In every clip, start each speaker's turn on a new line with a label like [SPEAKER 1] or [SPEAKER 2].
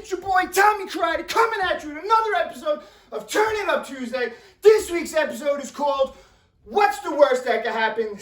[SPEAKER 1] It's your boy Tommy Karate coming at you with another episode of Turn It Up Tuesday. This week's episode is called What's the Worst That Could Happen /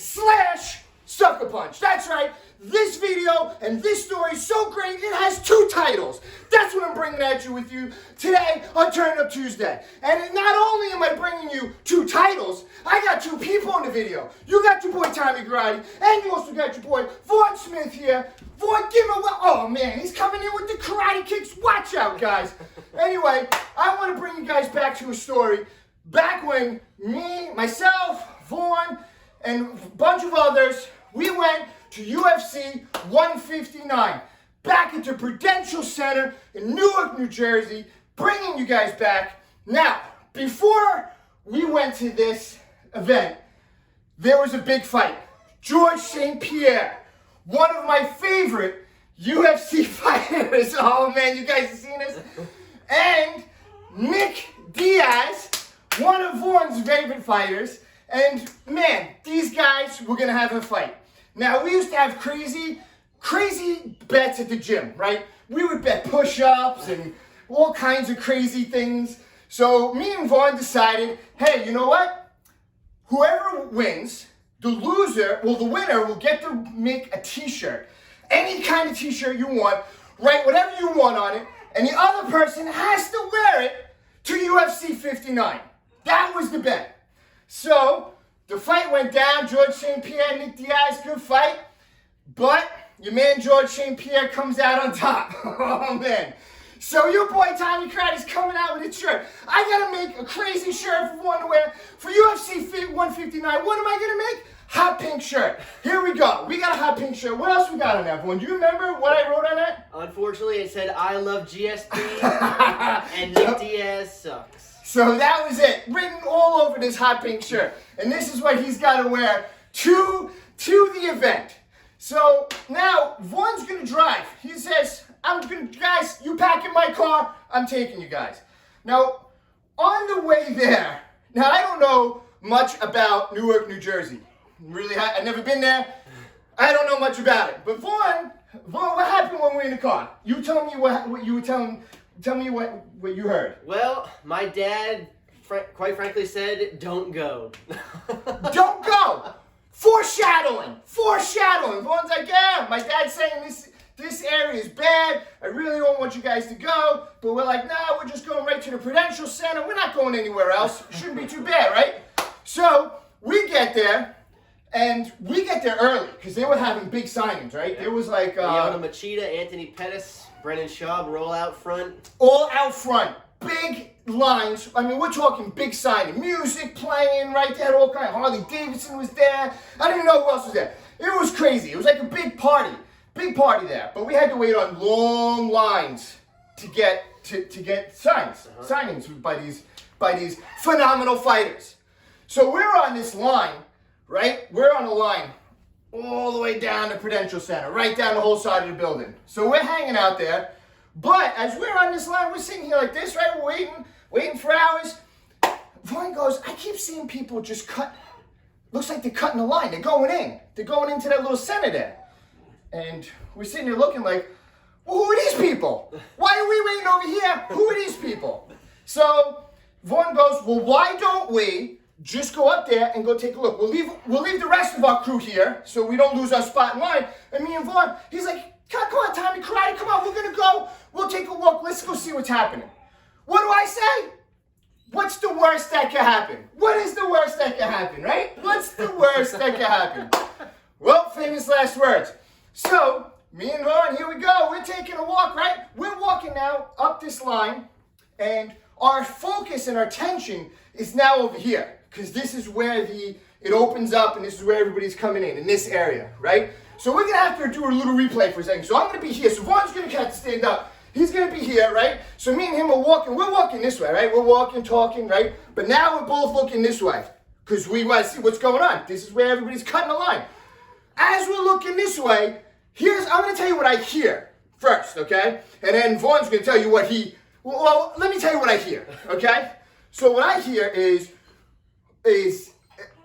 [SPEAKER 1] Sucker Punch. That's right, this video and this story is so great it has 2 titles. That's what I'm bringing at you with you today on Turn It Up Tuesday. And not only am I bringing you 2 titles, I got 2 people in the video. You got your boy Tommy Karate, and you also got your boy Vaughn Smith here. Vaughn, give him a oh man, he's coming in with the karate kicks. Watch out, guys. Anyway, I want to bring you guys back to a story back when me, myself, Vaughn, and a bunch of others, we went to UFC 159 back at the Prudential Center in Newark, New Jersey, bringing you guys back. Now, before we went to this event, there was a big fight. George St. Pierre, one of my favorite UFC fighters. Oh man, you guys have seen this? And Nick Diaz, one of Vaughn's favorite fighters. And man, these guys were gonna have a fight. Now, we used to have crazy bets at the gym, right? We would bet push-ups and all kinds of crazy things. So me and Vaughn decided, hey, you know what? Whoever wins, the winner will get to make a t-shirt. Any kind of t-shirt you want, write whatever you want on it, and the other person has to wear it to UFC 59. That was the bet. So, the fight went down. George St. Pierre, Nick Diaz, good fight. But your man George St. Pierre comes out on top. Oh man. So your boy Tommy Karate is coming out with a shirt. I gotta make a crazy shirt for one to wear for UFC 159. What am I gonna make? Hot pink shirt. Here we go. We got a hot pink shirt. What else we got on that one? Do you remember what I wrote on that?
[SPEAKER 2] Unfortunately, it said I love GSP and Nick Diaz sucks.
[SPEAKER 1] So that was it, written all over this hot pink shirt. And this is what he's got to wear to the event. So now Vaughn's going to drive. He says, guys, you pack in my car, I'm taking you guys. Now, on the way there, now I don't know much about Newark, New Jersey. Really, I've never been there. I don't know much about it. But Vaughn, what happened when we were in the car? You tell me what you were telling. Tell me what you heard.
[SPEAKER 2] Well, my dad, quite frankly, said, don't go.
[SPEAKER 1] Don't go! Foreshadowing! Vaughn's like, yeah, my dad's saying this area is bad. I really don't want you guys to go. But we're like, nah, we're just going right to the Prudential Center. We're not going anywhere else. Shouldn't be too bad, right? So we get there, and we get there early because they were having big signings, right? There was like...
[SPEAKER 2] Leona Machida, Anthony Pettis, Brennan Schaub, roll out front.
[SPEAKER 1] All out front. Big lines. I mean, we're talking big signing. Music playing right there, all kind. Harley Davidson was there. I don't even know who else was there. It was crazy. It was like a big party. Big party there. But we had to wait on long lines to get signings by these phenomenal fighters. So we're on this line, right? We're on a line all the way down to Prudential Center, right down the whole side of the building. So we're hanging out there. But as we're on this line, we're sitting here like this, right? We're waiting for hours. Vaughn goes, I keep seeing people just cut. Looks like they're cutting the line. They're going in. They're going into that little center there. And we're sitting there looking like, well, who are these people? Why are we waiting over here? Who are these people? So Vaughn goes, well, why don't we just go up there and go take a look? We'll leave the rest of our crew here so we don't lose our spot in line. And me and Vaughn, he's like, come on, Tommy Karate, come on, we're gonna go. We'll take a walk. Let's go see what's happening. What do I say? What's the worst that could happen? What is the worst that could happen, right? What's the worst that could happen? Well, famous last words. So, me and Vaughn, here we go. We're taking a walk, right? We're walking now up this line, and our focus and our attention is now over here, because this is where it opens up, and this is where everybody's coming in this area, right? So we're going to have to do a little replay for a second. So I'm going to be here. So Vaughn's going to have to stand up. He's going to be here, right? So me and him are walking. We're walking this way, right? We're walking, talking, right? But now we're both looking this way because we want to see what's going on. This is where everybody's cutting the line. As we're looking this way, I'm going to tell you what I hear first, okay? And then Vaughn's going to tell you what well, let me tell you what I hear, okay? So what I hear is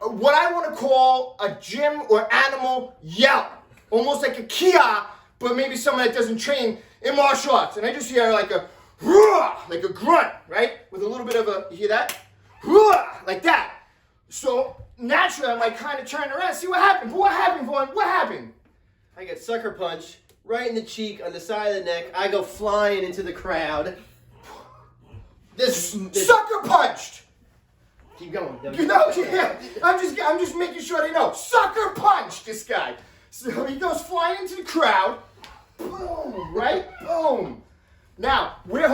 [SPEAKER 1] what I want to call a gym or animal yelp. Almost like a Kia, but maybe someone that doesn't train in martial arts. And I just hear like a grunt, right? With a little bit of you hear that? Like that. So naturally, I'm like kind of turning around, see what happened. But what happened, Vaughn? What happened?
[SPEAKER 2] I get sucker punched right in the cheek on the side of the neck. I go flying into the crowd. This
[SPEAKER 1] Sucker punched.
[SPEAKER 2] Keep going.
[SPEAKER 1] You know, yeah. I'm just making sure they know. Sucker punched this guy. So he goes flying into the crowd. Boom, right? Boom. Now, we're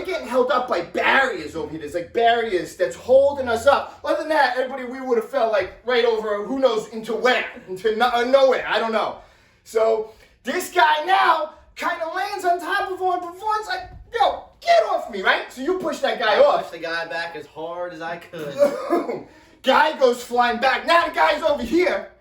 [SPEAKER 1] getting held up by barriers over here. There's like barriers that's holding us up. Other than that, everybody, we would have fell like right over, who knows, into where? Into nowhere, I don't know. So, this guy now kind of lands on top of Vaughn, but Vaughn's like, yo, get off me, right? So you push that guy
[SPEAKER 2] I
[SPEAKER 1] off.
[SPEAKER 2] pushed the guy back as hard as I could.
[SPEAKER 1] Guy goes flying back. Now the guy's over here.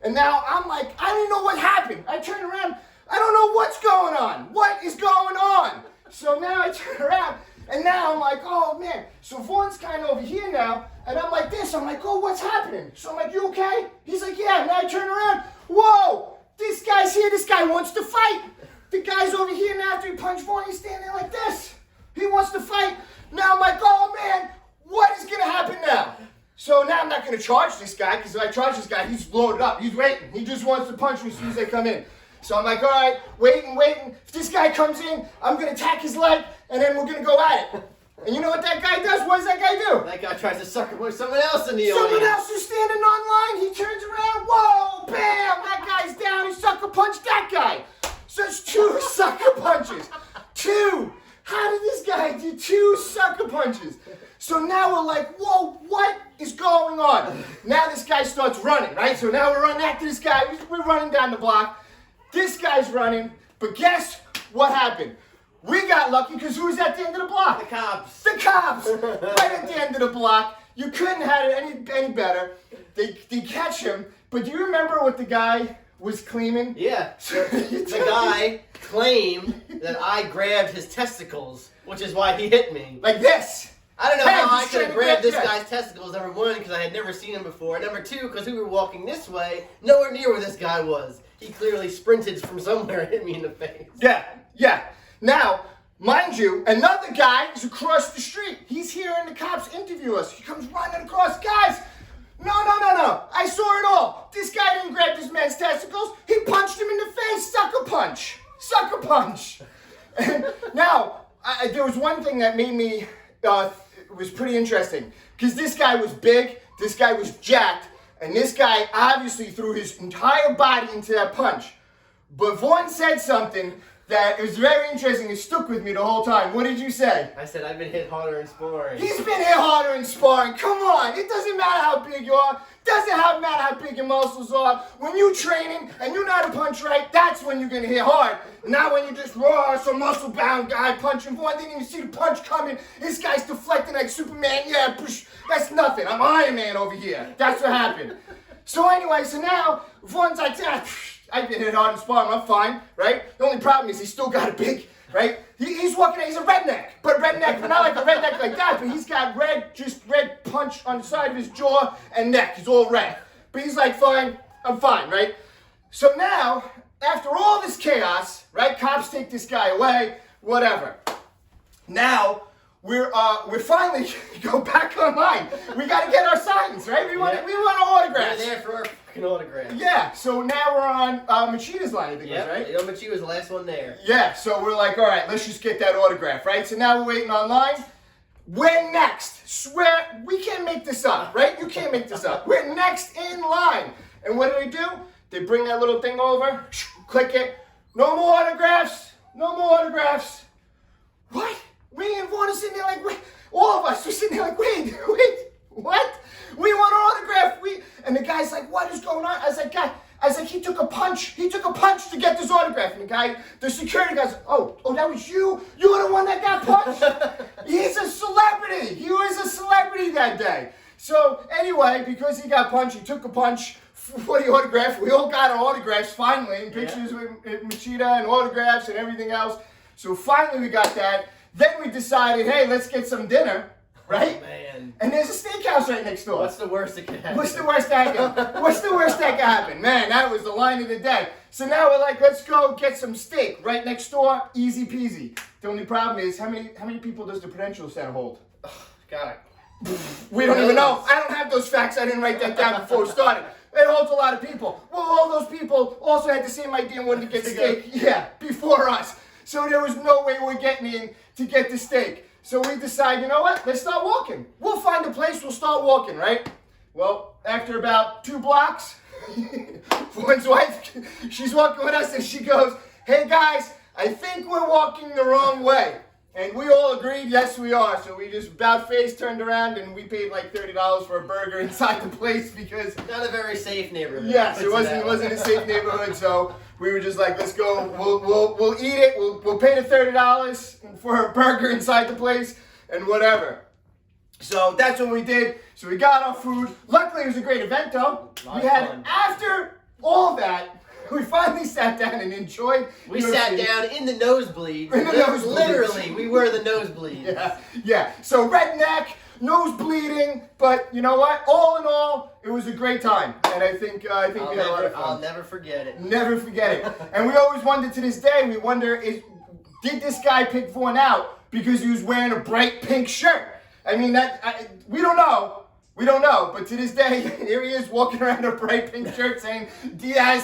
[SPEAKER 1] And now I'm like, I don't know what happened. I turn around. I don't know what's going on. What is going on? So now I turn around. And now I'm like, oh, man. So Vaughn's kind of over here now. And I'm like this. I'm like, oh, what's happening? So I'm like, you okay? He's like, yeah. Now I turn around. Whoa. This guy's here. This guy wants to fight. The guy's over here now. After he punched Vaughn, he's standing there like this. He wants to fight. Now I'm like, oh, man. What is going to happen now? So now I'm not going to charge this guy, because if I charge this guy, he's loaded up. He's waiting. He just wants to punch me as soon as they come in. So I'm like, all right, waiting. If this guy comes in, I'm going to attack his leg, and then we're going to go at it. And you know what that guy does? What does that guy do?
[SPEAKER 2] That guy tries to sucker punch someone else in the
[SPEAKER 1] Someone
[SPEAKER 2] audience.
[SPEAKER 1] else who's standing on line, he turns around, whoa, bam, that guy's down, he sucker punched that guy. So it's 2 sucker punches. 2. How did this guy do 2 sucker punches? So now we're like, whoa, what is going on? Now this guy starts running, right? So now we're running after this guy. We're running down the block. This guy's running. But guess what happened? We got lucky because who was at the end of the block?
[SPEAKER 2] The cops.
[SPEAKER 1] The cops! Right at the end of the block. You couldn't have it any better. They catch him. But do you remember what the guy was claiming?
[SPEAKER 2] Yeah. The guy claimed that I grabbed his testicles, which is why he hit me.
[SPEAKER 1] Like this.
[SPEAKER 2] I don't know
[SPEAKER 1] Hey,
[SPEAKER 2] how I
[SPEAKER 1] he's
[SPEAKER 2] could
[SPEAKER 1] trying
[SPEAKER 2] have
[SPEAKER 1] to
[SPEAKER 2] grabbed
[SPEAKER 1] grab
[SPEAKER 2] this
[SPEAKER 1] you.
[SPEAKER 2] guy's testicles, number one, because I had never seen him before. Number two, because we were walking this way, nowhere near where this guy was. He clearly sprinted from somewhere and hit me in the face.
[SPEAKER 1] Yeah. Now, mind you, another guy is across the street. He's hearing the cops interview us. He comes running across. Guys, no. I saw it all. This guy didn't grab this man's testicles. He punched him in the face. Sucker punch. And now, there was one thing that made me, it was pretty interesting. Because this guy was big, this guy was jacked, and this guy obviously threw his entire body into that punch. But Vaughn said something that was very interesting. It stuck with me the whole time. What did you say?
[SPEAKER 2] I said I've been hit harder in sparring.
[SPEAKER 1] He's been hit harder in sparring. Come on. It doesn't matter how big you are. Doesn't matter how big your muscles are. When you training and you know how to punch right, that's when you're going to hit hard. Not when you just some muscle-bound guy punching. Vaughn didn't even see the punch coming. This guy's deflecting like Superman. Yeah, push. That's nothing. I'm Iron Man over here. That's what happened. So anyway, so now Vaughn's like, I've been hit hard in sparring. I'm fine, right? The only problem is he's still got a big, right? He's walking. He's a redneck, but not like a redneck like that. But he's got red punch on the side of his jaw and neck. He's all red. But he's like, fine. I'm fine, right? So now, after all this chaos, right? Cops take this guy away. Whatever. Now we're finally go back online. We got to get our signs, right? We want our autographs.
[SPEAKER 2] We're there for our fucking autograph.
[SPEAKER 1] Yeah, so now we're on Machida's line, I think,
[SPEAKER 2] Yep,
[SPEAKER 1] right?
[SPEAKER 2] Yomachi was the last one there.
[SPEAKER 1] Yeah, so we're like, all right, let's just get that autograph, right? So now we're waiting online. We're next. Swear, we can't make this up, right? You can't make this up. We're next in line. And what do? They bring that little thing over, click it. No more autographs. What? Me and Vaughn are sitting there like, wait. All of us are sitting there like, wait, what? We want an autograph. And the guy's like, what is going on? I was like, he took a punch. He took a punch to get this autograph. And the security guy's like, oh, that was you? You were the one that got punched? He's a celebrity. He was a celebrity that day. So anyway, because he got punched, he took a punch for the autograph. We all got our autographs finally, and pictures with Machida and autographs and everything else. So finally we got that. Then we decided, hey, let's get some dinner. right?
[SPEAKER 2] Oh, man.
[SPEAKER 1] And there's a steakhouse right next door.
[SPEAKER 2] What's the worst that could happen?
[SPEAKER 1] What's the worst that can? What's the worst that can happen? Man, that was the line of the day. So now we're like, let's go get some steak right next door, easy peasy. The only problem is, how many people does the Prudential Center hold?
[SPEAKER 2] God.
[SPEAKER 1] We don't even know. I don't have those facts. I didn't write that down before we started. It holds a lot of people. Well, all those people also had the same idea and wanted to get steak. Yeah, before us. So there was no way we're getting in to get the steak. So we decide, you know what? Let's start walking. We'll find a place. We'll start walking, right? Well, after about 2 blocks, Vaugh's wife, she's walking with us and she goes, hey guys, I think we're walking the wrong way. And we all agreed, yes we are. So we just about face turned around and we paid like $30 for a burger inside the place because
[SPEAKER 2] Not a very safe neighborhood.
[SPEAKER 1] yes, it wasn't a safe neighborhood. So we were just like, let's go. We'll eat it. We'll pay the $30 for a burger inside the place and whatever. So that's what we did. So we got our food. Luckily, it was a great event though.
[SPEAKER 2] Lot
[SPEAKER 1] We
[SPEAKER 2] of
[SPEAKER 1] had
[SPEAKER 2] fun.
[SPEAKER 1] after all that. We finally sat down and enjoyed.
[SPEAKER 2] We
[SPEAKER 1] UFC.
[SPEAKER 2] sat down in the nosebleeds.
[SPEAKER 1] In the nosebleeds.
[SPEAKER 2] Literally, we were the nosebleeds.
[SPEAKER 1] Yeah. So redneck, nose bleeding, but you know what? All in all, it was a great time, and I think we had a lot of fun.
[SPEAKER 2] I'll never forget it.
[SPEAKER 1] Never forget it. And we always wonder to this day. We wonder did this guy pick Vaughn out because he was wearing a bright pink shirt? I mean we don't know. We don't know, but to this day, here he is walking around in a bright pink shirt saying, Diaz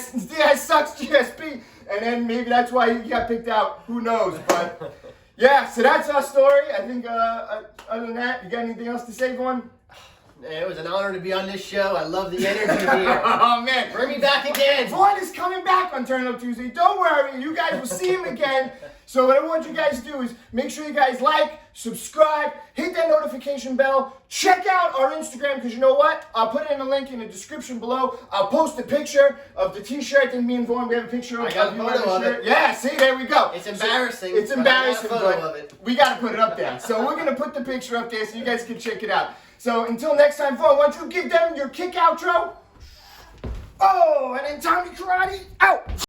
[SPEAKER 1] sucks GSP. And then maybe that's why he got picked out. Who knows? But yeah, so that's our story. I think other than that, you got anything else to say, Vaughn?
[SPEAKER 2] It was an honor to be on this show. I love the energy here.
[SPEAKER 1] Oh, man.
[SPEAKER 2] Bring me back again.
[SPEAKER 1] Vaughn is coming back on Turn Up Tuesday. Don't worry. You guys will see him again. So what I want you guys to do is make sure you guys like, subscribe, hit that notification bell. Check out our Instagram because you know what? I'll put in a link in the description below. I'll post a picture of the t-shirt. I think me and Vaughn, we have a picture of
[SPEAKER 2] I got a
[SPEAKER 1] you wearing
[SPEAKER 2] photo
[SPEAKER 1] the
[SPEAKER 2] of
[SPEAKER 1] shirt.
[SPEAKER 2] it.
[SPEAKER 1] Yeah, see, there we go.
[SPEAKER 2] It's embarrassing.
[SPEAKER 1] It's
[SPEAKER 2] but I got a
[SPEAKER 1] embarrassing,
[SPEAKER 2] photo
[SPEAKER 1] but
[SPEAKER 2] of it.
[SPEAKER 1] we got to put it up there. So we're going to put the picture up there so you guys can check it out. So until next time, Vaughn, why don't you give them your kick outro? Oh, and then Tommy Karate out.